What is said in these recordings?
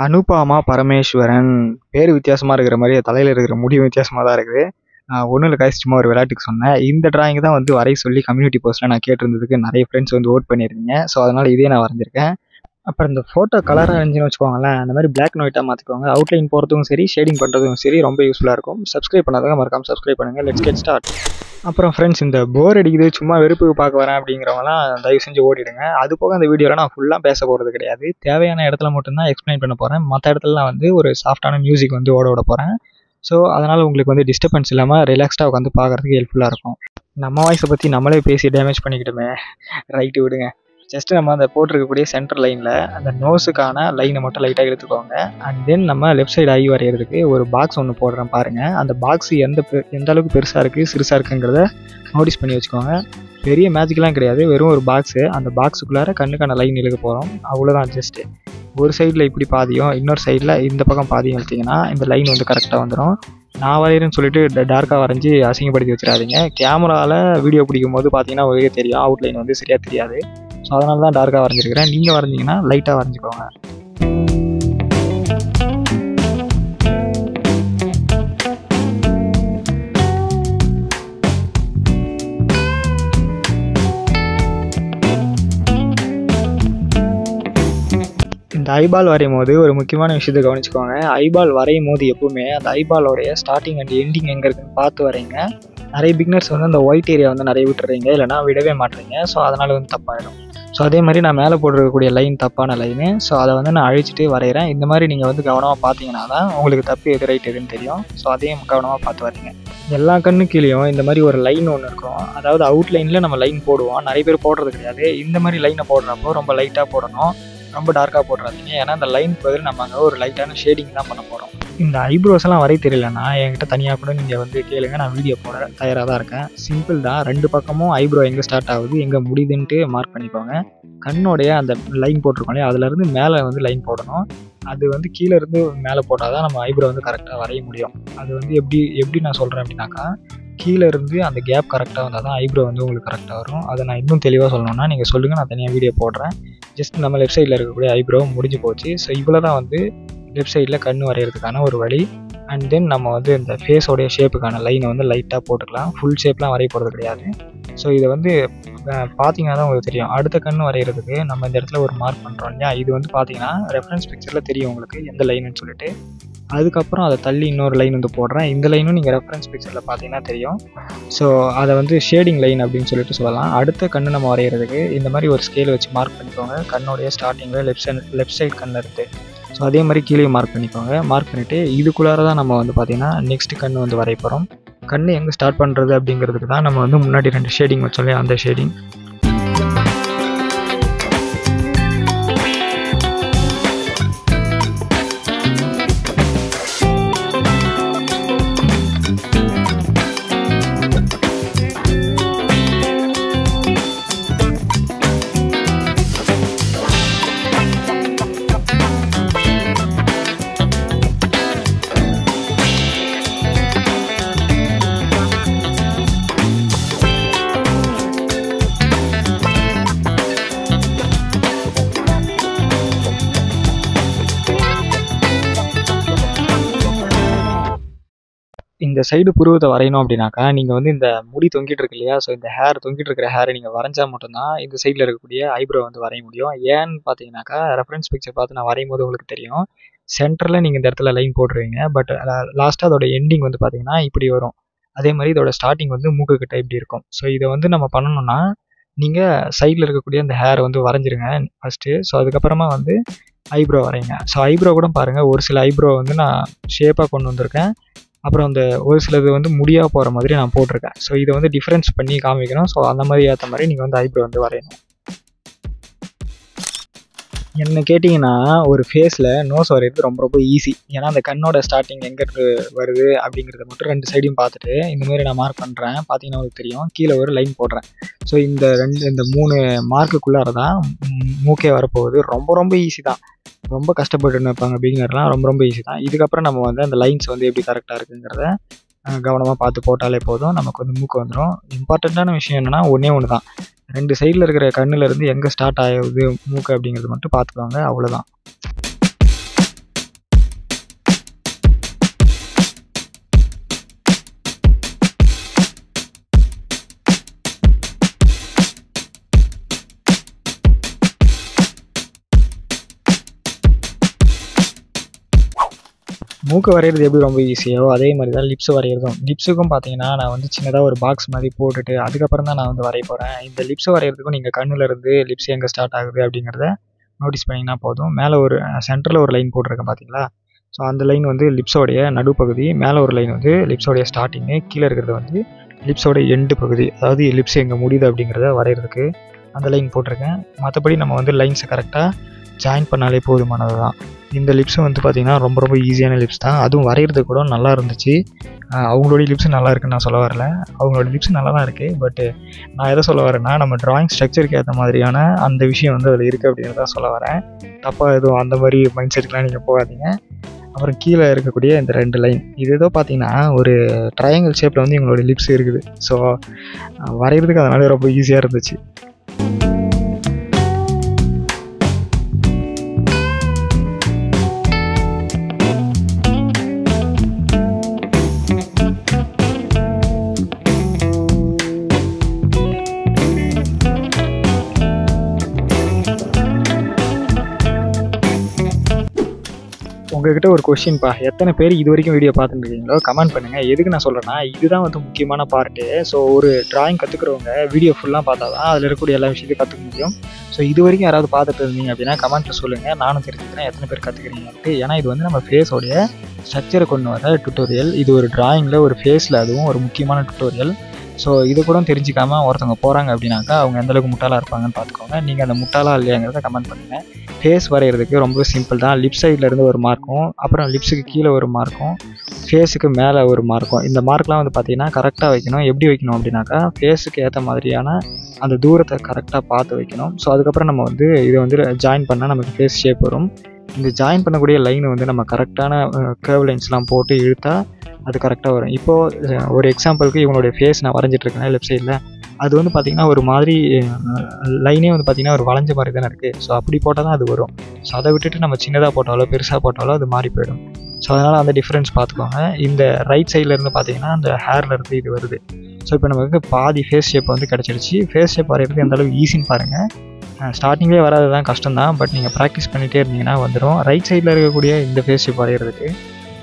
அனுபாமா பரமேஸ்வரன். பேர் வித்தியாசமாக இருக்கிற மாதிரி தலையில் இருக்கிற முடியும் வித்தியாசமாக தான் இருக்குது. ஒன்றும் இல்லை காய்ச்சி, சும்மா ஒரு விளையாட்டுக்கு சொன்னேன். இந்த டிராயிங் தான் வந்து வரைய சொல்லி கம்யூனிட்டி போஸ்ட்டில் நான் கேட்டிருந்ததுக்கு நிறைய ஃப்ரெண்ட்ஸ் வந்து ஓட் பண்ணியிருந்தீங்க. ஸோ அதனால் இதே நான் வரைஞ்சிருக்கேன். அப்புறம் இந்த ஃபோட்டோ கலராக இருந்துச்சுன்னு வச்சுக்கோங்களேன், அந்த மாதிரி பிளாக் அண்ட் ஒயிட்டாக மாற்றிக்கோங்க. அவுட்லைன் போகிறதுக்கும் சரி, ஷேடிங் பண்ணுறதுக்கும் சரி ரொம்ப யூஸ்ஃபுல்லாக இருக்கும். சப்ஸ்கிரைப் பண்ணாதவங்க மறக்காமல் சப்ஸ்கிரைப் பண்ணுங்கள். Let's get start. அப்புறம் ஃப்ரெண்ட்ஸ், இந்த போர் அடிக்குது, சும்மா வெறுப்புக்கு பார்க்க வரேன் அப்படிங்கிறவங்களாம் தயவு செஞ்சு ஓடிடுங்க. அது போக அந்த வீடியோவில் நான் ஃபுல்லாக பேச போகிறது கிடையாது. தேவையான இடத்துல மட்டும்தான் எக்ஸ்பிளைன் பண்ண போகிறேன். மற்ற இடத்துலலாம் வந்து ஒரு சாஃப்டான மியூசிக் வந்து ஓட விட போகிறேன். ஸோ அதனால் உங்களுக்கு வந்து டிஸ்டர்பன்ஸ் இல்லாமல் ரிலாக்ஸ்டாக உட்காந்து பார்க்குறதுக்கு ஹெல்ப்ஃபுல்லாக இருக்கும். நம்ம வாய்ஸை பற்றி நம்மளே பேசி டேமேஜ் பண்ணிக்கிட்டோமே, ரைட்டு விடுங்க. ஜஸ்ட்டு நம்ம அந்த போட்டிருக்கக்கூடிய சென்டர் லைனில் அந்த நோஸுக்கான லைனை மட்டும் லைட்டாக எடுத்துக்கோங்க. அண்ட் தென் நம்ம லெஃப்ட் சைடு ஐ வரைகிறதுக்கு ஒரு பாக்ஸ் ஒன்று போடுறேன் பாருங்கள். அந்த பாக்ஸ் எந்த அளவுக்கு பெருசாக இருக்குது சிறுசாக இருக்குங்கிறத நோட்டீஸ் பண்ணி வச்சுக்கோங்க. பெரிய மேஜிக்லாம் கிடையாது, வெறும் ஒரு பாக்ஸு. அந்த பாக்ஸுக்குள்ளார கண்ணுக்கான லைன் இழுக்க போகிறோம், அவ்வளோதான். ஜஸ்ட்டு ஒரு சைடில் இப்படி பாதியும், இன்னொரு சைடில் இந்த பக்கம் பாதியும் எடுத்திங்கன்னா இந்த லைன் வந்து கரெக்டாக வந்துடும். நான் வரைகிறேன்னு சொல்லிட்டு டார்க்காக வரைஞ்சி அசிங்கப்படுத்தி வச்சிடாதீங்க. கேமராவில் வீடியோ பிடிக்கும் போது பார்த்தீங்கன்னா ஒரே தெரியும், அவுட்லைன் வந்து சரியாக தெரியாது. ஸோ அதனால தான் டார்க்காக வரைஞ்சிருக்கிறேன். நீங்கள் வரைஞ்சிங்கன்னா லைட்டாக வரைஞ்சிக்கோங்க. இந்த ஐபால் வரையும் போது ஒரு முக்கியமான விஷயத்தை கவனிச்சுக்கோங்க. ஐபால் வரையும் போது எப்பவுமே அந்த ஐபாலோடைய ஸ்டார்டிங் அண்ட் எண்டிங் எங்கே இருக்குன்னு பார்த்து வரைங்க. நிறைய பிகினர்ஸ் வந்து அந்த ஒயிட் ஏரியா வந்து நிறைய விட்டுறீங்க, இல்லைனா விடவே மாட்டுறீங்க. ஸோ அதனால் வந்து தப்பாயிடும். ஸோ அதே மாதிரி நான் மேலே போட்டிருக்கக்கூடிய லைன் தப்பான லைனு. ஸோ அதை வந்து நான் அழிச்சிட்டு வரைகிறேன். இந்த மாதிரி நீங்கள் வந்து கவனமாக பார்த்தீங்கன்னா தான் உங்களுக்கு தப்பு எது ரைட் எதுன்னு தெரியும். ஸோ அதையும் கவனமாக பார்த்து வரீங்க. எல்லா கண்ணு கீழேயும் இந்த மாதிரி ஒரு லைன் ஒன்று இருக்கும். அதாவது அவுட் லைனில் நம்ம லைன் போடுவோம், நிறைய பேர் போடுறது கிடையாது. இந்த மாதிரி லைனை போடுறப்போ ரொம்ப லைட்டாக போடணும், ரொம்ப டார்க்காக போடுறாதீங்க. ஏன்னா அந்த லைன் பதில் நம்ம அங்கே ஒரு லைட்டான ஷேடிங் தான் பண்ண போகிறோம். இந்த ஐப்ரோஸ் எல்லாம் வரைய தெரியலன்னா என்கிட்ட தனியாக கூட நீங்கள் வந்து கேளுங்க, நான் வீடியோ போட தயாராக தான் இருக்கேன். சிம்பிள் தான். ரெண்டு பக்கமும் ஐப்ரோ எங்கே ஸ்டார்ட் ஆகுது எங்கே முடியுதுன்ட்டு மார்க் பண்ணிக்கோங்க. கண்ணோடைய அந்த லைன் போட்டிருக்கோம் இல்லையா, அதுலேருந்து மேலே வந்து லைன் போடணும். அது வந்து கீழே இருந்து மேலே போட்டால் தான் நம்ம ஐப்ரோ வந்து கரெக்டாக வரைய முடியும். அது வந்து எப்படி நான் சொல்கிறேன் அப்படின்னாக்கா, கீழே இருந்து அந்த கேப் கரெக்டாக வந்தால் தான் ஐப்ரோ வந்து உங்களுக்கு கரெக்டாக வரும். அதை நான் இன்னும் தெளிவாக சொல்லணும்னா நீங்கள் சொல்லுங்கள், நான் தனியாக வீடியோ போடுறேன். ஜஸ்ட் நம்ம லெஃப்ட் சைடில் இருக்கக்கூடிய ஐப்ரோ முடிஞ்சு போச்சு. ஸோ இவ்வளோ தான் வந்து லெஃப்ட் சைடில் கண் வரைகிறதுக்கான ஒரு வழி. அண்ட் தென் நம்ம வந்து இந்த ஃபேஸோடைய ஷேப்புக்கான லைனை வந்து லைட்டாக போட்டுக்கலாம். ஃபுல் ஷேப்லாம் வரைய போகிறது கிடையாது. ஸோ இதை வந்து பார்த்தீங்கன்னா தான் உங்களுக்கு தெரியும். அடுத்த கண் வரைகிறதுக்கு நம்ம இந்த இடத்துல ஒரு மார்க் பண்ணுறோம் இல்லையா, இது வந்து பார்த்தீங்கன்னா ரெஃபரன்ஸ் பிக்சரில் தெரியும் உங்களுக்கு எந்த லைனுன்னு சொல்லிட்டு. அதுக்கப்புறம் அதை தள்ளி இன்னொரு லைன் வந்து போடுறேன். இந்த லைனும் நீங்கள் ரெஃபரன்ஸ் பிக்சரில் பார்த்தீங்கன்னா தெரியும். ஸோ அதை வந்து ஷேடிங் லைன் அப்படின்னு சொல்லிட்டு சொல்லலாம். அடுத்த கண்ணு நம்ம வரைகிறதுக்கு இந்த மாதிரி ஒரு ஸ்கேல் வச்சு மார்க் பண்ணிக்கோங்க. கண்ணுடைய ஸ்டார்டிங்கில் லெஃப்ட் சைடு கண்ணில் இருக்குது. ஸோ அதே மாதிரி கீழே மார்க் பண்ணிக்கோங்க. மார்க் பண்ணிவிட்டு இதுக்குள்ளார தான் நம்ம வந்து பார்த்திங்கன்னா நெக்ஸ்ட் கண் வந்து வரைய போகிறோம். கண் எங்கே ஸ்டார்ட் பண்ணுறது அப்படிங்கிறதுக்கு தான் நம்ம வந்து முன்னாடி 2 ஷேடிங் வச்சோம், அந்த ஷேடிங். இந்த சைடு புருவத்தை வரையணும் அப்படின்னாக்கா நீங்கள் வந்து இந்த முடி தொங்கிட்டு இருக்கு இல்லையா, ஸோ இந்த தொங்கிட்டு இருக்கிற ஹேரை நீங்கள் வரைஞ்சா மட்டும்தான் இந்த சைடில் இருக்கக்கூடிய ஐப்ரோ வந்து வரைய முடியும். ஏன்னு பார்த்தீங்கன்னாக்கா, ரெஃபரன்ஸ் பிக்சர் பார்த்து நான் வரையும் போது உங்களுக்கு தெரியும், சென்டரில் நீங்கள் இந்த இடத்துல லைன் போட்டுருவீங்க. பட் லாஸ்ட்டாக அதோட எண்டிங் வந்து பார்த்தீங்கன்னா இப்படி வரும். அதே மாதிரி இதோட ஸ்டார்டிங் வந்து மூக்குக்கிட்ட இப்படி இருக்கும். ஸோ இதை வந்து நம்ம பண்ணணும்னா நீங்கள் சைடில் இருக்கக்கூடிய அந்த ஹேரை வந்து வரைஞ்சிருங்க ஃபஸ்ட்டு. ஸோ அதுக்கப்புறமா வந்து ஐப்ரோ வரைங்க. ஸோ ஐப்ரோ கூட பாருங்கள், ஒரு சில ஐப்ரோ வந்து நான் ஷேப்பாக கொண்டு வந்திருக்கேன். அப்புறம் அந்த ஒரு சிலது வந்து முடியாக போகிற மாதிரி நான் போட்டிருக்கேன். ஸோ இதை வந்து டிஃப்ரென்ஸ் பண்ணி காமிக்கணும். ஸோ அந்த மாதிரி ஏற்ற மாதிரி நீங்கள் வந்து ஐப்ரோ வந்து வரையணும். என்ன கேட்டிங்கன்னா, ஒரு ஃபேஸில் நோஸ் வரைகிறது ரொம்ப ரொம்ப ஈஸி. ஏன்னா அந்த கண்ணோட ஸ்டார்டிங் எங்கே வருது அப்படிங்கிறத மட்டும் 2 சைடையும் பார்த்துட்டு இந்த மாதிரி நான் மார்க் பண்ணுறேன். பார்த்தீங்கன்னா உங்களுக்கு தெரியும், கீழே ஒரு லைன் போடுறேன். ஸோ இந்த 3 மார்க்குக்குள்ளார தான் மூக்கே வரப்போகுது. ரொம்ப ரொம்ப ஈஸி தான். ரொம்ப கஷ்டப்பட்டுன்னு இருப்பாங்க பிகினர்லாம், ரொம்ப ரொம்ப ஈஸி தான். இதுக்கப்புறம் நம்ம வந்து அந்த லைன்ஸ் வந்து எப்படி கரெக்டாக இருக்குங்கிறத கவனமாக பார்த்து போட்டாலே போதும், நமக்கு வந்து மூக்கு வந்துடும். இம்பார்ட்டண்ட்டான விஷயம் என்னென்னா ஒன்று தான், 2 சைடில் இருக்கிற கண்ணிலேருந்து எங்கே ஸ்டார்ட் ஆகுது மூக்கு அப்படிங்கிறது மட்டும் பார்த்துக்கோங்க, அவ்வளோதான். மூக்கு வரைகிறது எப்படி ரொம்ப ஈஸியோ அதே மாதிரி தான் லிப்ஸ் வரைகிறதும். லிப்ஸுக்கும் பார்த்தீங்கன்னா நான் வந்து சின்னதாக ஒரு பாக்ஸ் மாதிரி போட்டுட்டு அதுக்கப்புறம் தான் நான் வந்து வரைய போகிறேன். இந்த லிப்ஸ் வரைகிறதுக்கும் நீங்கள் கண்ணுலேருந்து லிப்ஸ் எங்கே ஸ்டார்ட் ஆகுது அப்படிங்கிறத நோட்டீஸ் பண்ணிங்கன்னா போதும். மேலே ஒரு சென்டரில் ஒரு லைன் போட்டிருக்கேன் பார்த்தீங்களா? ஸோ அந்த லைன் வந்து லிப்ஸோடைய நடுப்பகுதி, மேலே ஒரு லைன் வந்து லிப்ஸோடைய ஸ்டார்டிங்கு, கீழே இருக்கிறது வந்து லிப்ஸோடைய எண்டு பகுதி, அதாவது லிப்ஸ் எங்கே முடியுது அப்படிங்கிறத வரைகிறதுக்கு அந்த லைன் போட்டிருக்கேன். மற்றபடி நம்ம வந்து லைன்ஸை கரெக்டாக ஜாயின் பண்ணாலே போதுமானது தான். இந்த லிப்ஸும் வந்து பார்த்திங்கன்னா ரொம்ப ரொம்ப ஈஸியான லிப்ஸ் தான். அதுவும் வரைகிறதுக்கு கூட நல்லா இருந்துச்சு. அவங்களுடைய லிப்ஸ் நல்லா இருக்குன்னு நான் சொல்ல வரல, அவங்களோட லிப்ஸ் நல்லா தான் இருக்குது. பட்டு நான் எதை சொல்ல வரேன்னா நம்ம ட்ராயிங் ஸ்ட்ரக்சருக்கு ஏற்ற மாதிரியான அந்த விஷயம் வந்து அதில் இருக்குது அப்படிங்கிறத சொல்ல வரேன். தப்பாக எதுவும் அந்த மாதிரி மைண்ட் செட்டுக்கெலாம் நீங்கள் போகாதீங்க. அப்புறம் கீழே இருக்கக்கூடிய இந்த 2 லைன் இது ஏதோ பார்த்தீங்கன்னா ஒரு ட்ரையாங்கிள் ஷேப்பில் வந்து எங்களோட லிப்ஸ் இருக்குது. ஸோ வரைகிறதுக்கு அதனால ரொம்ப ஈஸியாக இருந்துச்சு. உங்ககிட்ட ஒரு கொஸ்டின்ப்பா, எத்தனை பேர் இது வரைக்கும் வீடியோ பார்த்துட்டு இருக்கீங்களோ கமெண்ட் பண்ணுங்கள். எதுக்கு நான் சொல்கிறேன்னா இதுதான் வந்து முக்கியமான பார்ட்டு. ஸோ ஒரு ட்ராயிங் கற்றுக்கிறவங்க வீடியோ ஃபுல்லாக பார்த்தா தான் அதில் இருக்கக்கூடிய எல்லா விஷயத்தையும் கற்றுக்க முடியும். ஸோ இது வரைக்கும் யாராவது பார்த்துட்டு இருந்தீங்க அப்படின்னா கமெண்ட்டில் சொல்லுங்கள், நானும் தெரிஞ்சுக்கிறேன் எத்தனை பேர் கற்றுக்கிறீங்கன்ட்டு. ஏன்னா இது வந்து நம்ம ஃபேஸோடைய ஸ்ட்ரக்சரை கொண்டு வர டுட்டோரியல். இது ஒரு ட்ராயிங்கில் ஒரு ஃபேஸில் அதுவும் ஒரு முக்கியமான டுட்டோரியல். ஸோ இது கூட தெரிஞ்சிக்காமல் ஒருத்தவங்க போகிறாங்க அப்படின்னாக்கா அவங்க எந்தளவுக்கு முட்டாளாக இருப்பாங்கன்னு பார்த்துக்கோங்க. நீங்கள் அந்த முட்டாளா இல்லையாங்கிறத கமெண்ட் பண்ணுங்கள். ஃபேஸ் வரைகிறதுக்கு ரொம்ப சிம்பிள் தான். லிப் சைட்லேருந்து ஒரு மார்க்கும், அப்புறம் லிப்ஸுக்கு கீழே ஒரு மார்க்கும், ஃபேஸுக்கு மேலே ஒரு மார்க்கும். இந்த மார்க்லாம் வந்து பார்த்திங்கன்னா கரெக்டாக வைக்கணும். எப்படி வைக்கணும் அப்படின்னாக்கா ஃபேஸுக்கு ஏற்ற மாதிரியான அந்த தூரத்தை கரெக்டாக பார்த்து வைக்கணும். ஸோ அதுக்கப்புறம் நம்ம வந்து இதை வந்து ஜாயின் பண்ணால் நமக்கு ஃபேஸ் ஷேப் வரும். இந்த ஜாயின் பண்ணக்கூடிய லைனை வந்து நம்ம கரெக்டான கர்வ் லைன்ஸ்லாம் போட்டு இழுத்தா அது கரெக்டாக வரும். இப்போது ஒரு எக்ஸாம்பிளுக்கு இவங்களுடைய ஃபேஸ் நான் வரைஞ்சிட்ருக்கேன் லெஃப்ட் சைடில். அது வந்து பார்த்திங்கன்னா ஒரு மாதிரி லைனே வந்து பார்த்திங்கன்னா ஒரு வளைஞ்ச மாதிரி தானே இருக்குது. ஸோ அப்படி போட்டால் தான் அது வரும். ஸோ அதை விட்டுட்டு நம்ம சின்னதாக போட்டாலோ பெருசாக போட்டாலோ அது மாறி போயிடும். ஸோ அதனால் அந்த டிஃப்ரென்ஸ் பார்த்துக்கோங்க. இந்த ரைட் சைட்லேருந்து பார்த்திங்கன்னா அந்த ஹேர்லேருந்து இது வருது. ஸோ இப்போ நமக்கு பாதி ஃபேஸ் ஷேப் வந்து கிடச்சிருச்சு. ஃபேஸ் ஷேப் வரைகிறது எந்த அளவுக்கு ஈஸின்னு பாருங்கள். ஸ்டார்டிங்லேயே வராது தான், கஷ்டம் தான். பட் நீங்கள் ப்ராக்டிஸ் பண்ணிகிட்டே இருந்தீங்கன்னா வந்துடும். ரைட் சைடில் இருக்கக்கூடிய இந்த ஃபேஸ் ஷேப் வரைகிறதுக்கு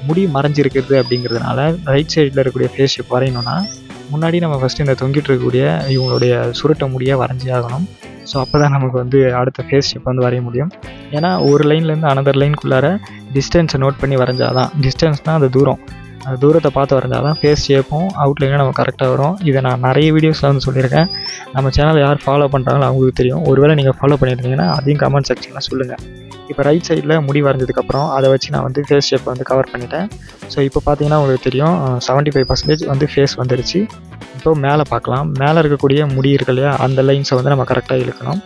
முடி மறைஞ்சிருக்கிறது அப்படிங்கிறதுனால ரைட் சைடில் இருக்கக்கூடிய ஃபேஸ் ஷேப் வரையணும்னா முன்னாடி நம்ம ஃபஸ்ட்டு இந்த தொங்கிட்டு இருக்கக்கூடிய இவங்களுடைய சுருட்ட முடியாக வரைஞ்சி ஆகணும். ஸோ அப்போ தான் நமக்கு வந்து அடுத்த ஃபேஸ் ஷேப் வந்து வரைய முடியும். ஏன்னா ஒரு லைன்லேருந்து அனதர் லைனுக்குள்ளார டிஸ்டன்ஸை நோட் பண்ணி வரைஞ்சாதான், டிஸ்டன்ஸ்னால் அந்த தூரம், அந்த தூரத்தை பார்த்து வரைஞ்சால் தான் ஃபேஸ் ஷேப்பும் அவுட்லைனும் நம்ம கரெக்டாக வரும். இதை நான் நிறைய வீடியோஸில் வந்து சொல்லியிருக்கேன். நம்ம சேனலை யார் ஃபாலோ பண்ணுறாங்களோ அவங்களுக்கு தெரியும். ஒருவேளை நீங்கள் ஃபாலோ பண்ணியிருந்தீங்கன்னா அதையும் கமெண்ட் செக்ஷனில் சொல்லுங்கள். இப்போ ரைட் சைடில் முடி வரைஞ்சதுக்கப்புறம் அதை வச்சு நான் வந்து ஃபேஸ் ஷேப் வந்து கவர் பண்ணிட்டேன். ஸோ இப்போ பார்த்தீங்கன்னா உங்களுக்கு தெரியும் 75% வந்து ஃபேஸ் வந்துடுச்சு. இப்போ மேலே பார்க்கலாம். மேலே இருக்கக்கூடிய முடி இருக்கு இல்லையா, அந்த லைன்ஸை வந்து நம்ம கரெக்டாக இழுக்கணும்.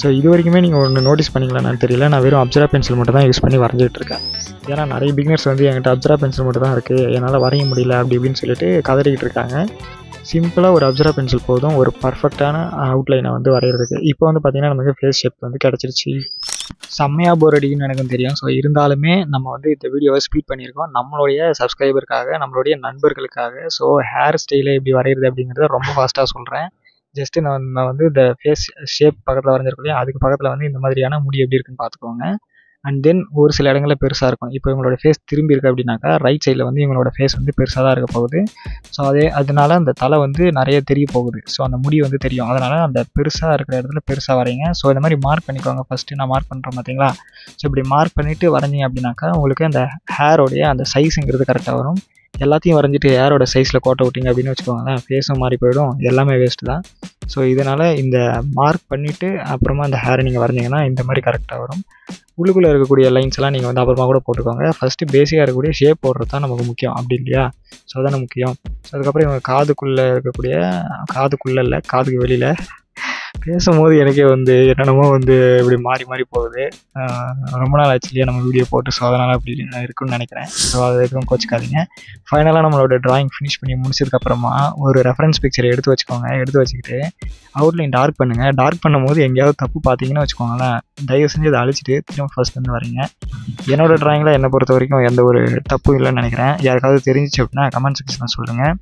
ஸோ இது வரைக்குமே நீங்கள் ஒன்று நோட்டீஸ் பண்ணிங்களான்னு தெரியல, நான் வெறும் அப்சரா பென்சில் மட்டும் தான் யூஸ் பண்ணி வரைஞ்சிட்ருக்கேன். ஏன்னா நிறைய பிகினர்ஸ் வந்து என்கிட்ட அப்சரா பென்சில் மட்டும் தான் இருக்குது, என்னால் வரைய முடியல அப்படி இப்படின்னு சொல்லிட்டு கதறிக்கிட்டு இருக்காங்க. சிம்பிளாக ஒரு அப்சரா பென்சில் போதும் ஒரு பர்ஃபெக்டான அவுட்லைனை வந்து வரைகிறதுக்கு. இப்போ வந்து பார்த்திங்கன்னா நமக்கு ஃபேஸ் ஷேப் வந்து கிடச்சிருச்சு. செம்மையாக போர் அடிக்குன்னு எனக்கும் தெரியும். ஸோ இருந்தாலுமே நம்ம வந்து இந்த வீடியோவை ஸ்பீட் பண்ணியிருக்கோம் நம்மளுடைய சப்ஸ்கிரைபருக்காக, நம்மளுடைய நண்பர்களுக்காக. ஸோ ஹேர் ஸ்டைலை எப்படி வரைகிறது அப்படிங்கிறத ரொம்ப ஃபாஸ்ட்டாக சொல்கிறேன். ஜஸ்ட்டு நம்ம வந்து இந்த ஃபேஸ் ஷேப் பக்கத்தில் வரைஞ்சிருக்கோம் இல்லையா, அதுக்கு பக்கத்தில் வந்து இந்த மாதிரியான முடி எப்படி இருக்குன்னு பார்த்துக்கோங்க. அண்ட் தென் ஒரு சில இடங்களில் பெருசாக இருக்கும். இப்போ இவங்களோட ஃபேஸ் திரும்பி இருக்குது அப்படின்னாக்கா ரைட் சைடில் வந்து இவங்களோட ஃபேஸ் வந்து பெருசாக தான் இருக்க போகுது. ஸோ அதனால அந்த தலை வந்து நிறைய தெரிய போகுது. ஸோ அந்த முடி வந்து தெரியும். அதனால் அந்த பெருசாக இருக்கிற இடத்துல பெருசாக வரைங்க. ஸோ இந்த மாதிரி மார்க் பண்ணிக்கோங்க. ஃபஸ்ட்டு நான் மார்க் பண்ணுறேன் பார்த்தீங்களா. ஸோ இப்படி மார்க் பண்ணிவிட்டு வரைஞ்சிங்க அப்படின்னாக்கா உங்களுக்கு அந்த ஹேரோடைய அந்த சைஸுங்கிறது கரெக்டாக வரும். எல்லாத்தையும் வரைஞ்சிட்டு ஹேரோட சைஸில் கோட்டை விட்டிங்க அப்படின்னு வச்சுக்கோங்களேன், ஃபேஸும் மாறி போயிடும், எல்லாமே வேஸ்ட்டு தான். ஸோ இதனால் இந்த மார்க் பண்ணிவிட்டு அப்புறமா அந்த ஹேரை நீங்கள் வரைஞ்சிங்கன்னா இந்த மாதிரி கரெக்டாக வரும். உள்ளுக்குள்ளே இருக்கக்கூடிய லைன்ஸ் எல்லாம் நீங்கள் வந்து அப்புறமா கூட போட்டுக்கோங்க. ஃபஸ்ட்டு பேசிக்காக இருக்கக்கூடிய ஷேப் போடுறது தான் நமக்கு முக்கியம், அப்படி இல்லையா. ஸோ அதான முக்கியம். ஸோ அதுக்கப்புறம் இவங்க காதுக்குள்ளே இருக்கக்கூடிய, காதுக்குள்ளே இல்லை காதுக்கு வெளியில் பேசும்போது எனக்கே வந்து என்னென்னமோ வந்து இப்படி மாறி மாறி போகுது. ரொம்ப நாள் ஆச்சு இல்லையா நம்ம வீடியோ போட்டு. ஸோ அதனால் அப்படி இருக்குன்னு நினைக்கிறேன். ஸோ அது எதுவும் கோச்சிக்காதீங்க. ஃபைனலாக நம்மளோட ட்ராயிங் ஃபினிஷ் பண்ணி முடிச்சதுக்கப்புறமா ஒரு ரெஃபரன்ஸ் பிக்சரை எடுத்து வச்சுக்கோங்க. எடுத்து வச்சுக்கிட்டு அவுட்லைன் டார்க் பண்ணுங்கள். டார்க் பண்ணும்போது எங்கேயாவது தப்பு பார்த்தீங்கன்னு வச்சுக்கோங்களேன், தயவு செஞ்சு அதை அழிச்சிட்டு திரும்ப ஃபஸ்ட்லேருந்து வரீங்க. என்னோடய ட்ராயிங்கில் என்னை பொறுத்த வரைக்கும் எந்த ஒரு தப்பும் இல்லைன்னு நினைக்கிறேன். யாருக்காவது தெரிஞ்சிச்சு அப்படின்னா கமெண்ட் செக்ஷனில் சொல்லுங்கள்,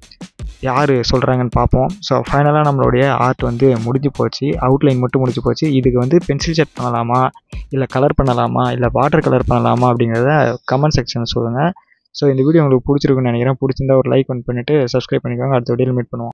யார் சொல்கிறாங்கன்னு பார்ப்போம். ஸோ ஃபைனலாக நம்மளுடைய ஆர்ட் வந்து முடிஞ்சு போச்சு. அவுட்லைன் மட்டும் முடிஞ்சு போச்சு. இதுக்கு வந்து பென்சில் ஷேட் பண்ணலாமா, இல்லை கலர் பண்ணலாமா, இல்லை வாட்டர் கலர் பண்ணலாமா அப்படிங்கிறத கமெண்ட் செக்ஷனில் சொல்லுங்கள். ஸோ இந்த வீடியோ உங்களுக்கு பிடிச்சிருக்குன்னு நினைக்கிறேன். பிடிச்சிருந்தா ஒரு லைக் பண்ணிட்டு சப்ஸ்கிரைப் பண்ணிக்கோங்க. அடுத்த வீடியோவில் மீட் பண்ணுவோம்.